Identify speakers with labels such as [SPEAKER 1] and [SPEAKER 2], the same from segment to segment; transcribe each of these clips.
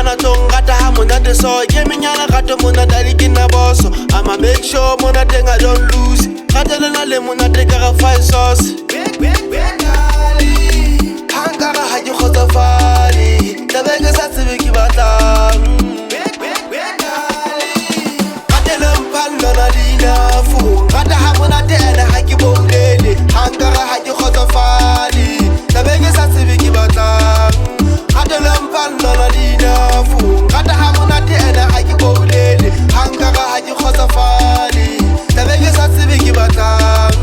[SPEAKER 1] hana tong gata ha monate so ke menyana gato monate di kina boso I'ma make sure monate nga don't lose gata le na le monate ka ga five sauce hanga ga ha ke khotsafale tabe ke sa tsebe ke batlang gata le mpalla na dinafu gata ha monate ene ha ke boulele hanga ga ha ke khotsafale tabe ke sa tsebe ke batlang gata le mpalla na dinafu gata ha monate ene ha ke boulele hanga ga ha ke khotsafale tabe ke sa tsebe ke batlang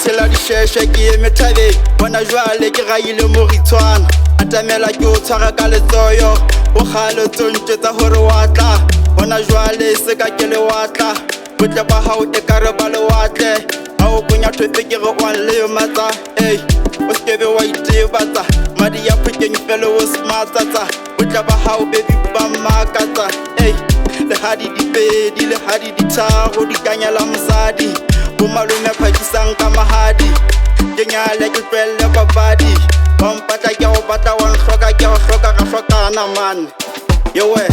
[SPEAKER 2] c'est la richesse qui est métallique. On a joué à l'écraille le moritouane. Atamela ki o tshwara ka letsoyo o kgale tsontsetsa hore wa tla. On a joué à leseka ke le watla. Botle ba hao e kare ba le watle. Ha o konya thwepe ke re wa le matsa. Ey, o skebe wa itebatsa. Madi ya phekeng fela o smartatsa. Botle ba hao baby ba makatsa. Ey, le hadi di pedi le hadi di tharo di kanya la mosadi. Bomalume phakisang ka mahadi ke nyale ke tlwelle papadi ba mpatla ke go batla wa nhloka ke go hloka ga hlokana man yewe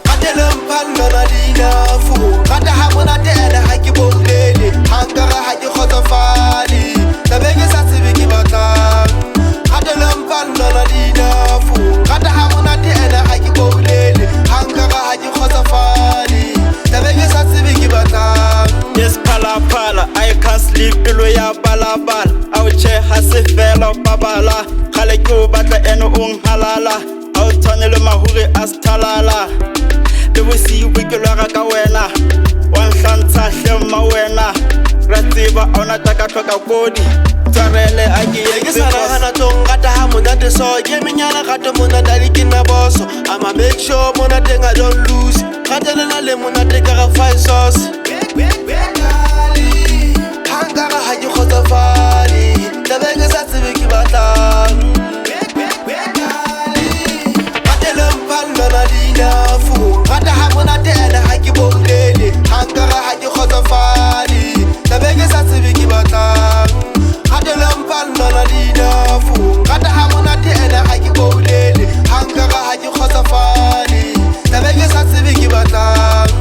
[SPEAKER 1] gata le mpalla na dinafu gata ha monate ene ha ke boulele hanga ga ha ke khotsafale tabe ke sa tsebe ke batlang gata le mpalla na dinafu gata ha monate ene ha ke boulele hanga ga ha ke khotsafale tabe ke sa tsebe ke batlang
[SPEAKER 2] yes pala pala I can't sleep pelo ya bala bala au che ha se fela babala khale ke o batla ene o halala au tshwane le mahuri a sthalala le bosi ke lwa ka wena wa nhlantsha hlema wena ra tseba ona taka thoka kodi tsarele a ke
[SPEAKER 1] sana hana tong gata ha monate so ke menyana gato monate di kina boso I'ma make sure monate nga don't lose gata le na le monate ka ga five sauce hanga ga ha ke khotsafale tabe ke sa tsebe ke batlang gata le mpalla na dinafu gata ha monate ene ha ke boulele hanga ga ha ke khotsafale tabe ke sa tsebe ke batlang gata le mpalla na dinafu gata ha monate ene ha ke boulele hanga ga ha ke khotsafale tabe ke sa tsebe ke batlang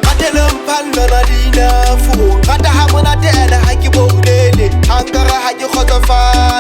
[SPEAKER 1] gata le mpalla na dinafu gata ha monate ene ha ke boulele hanga ga ha ke khotsafale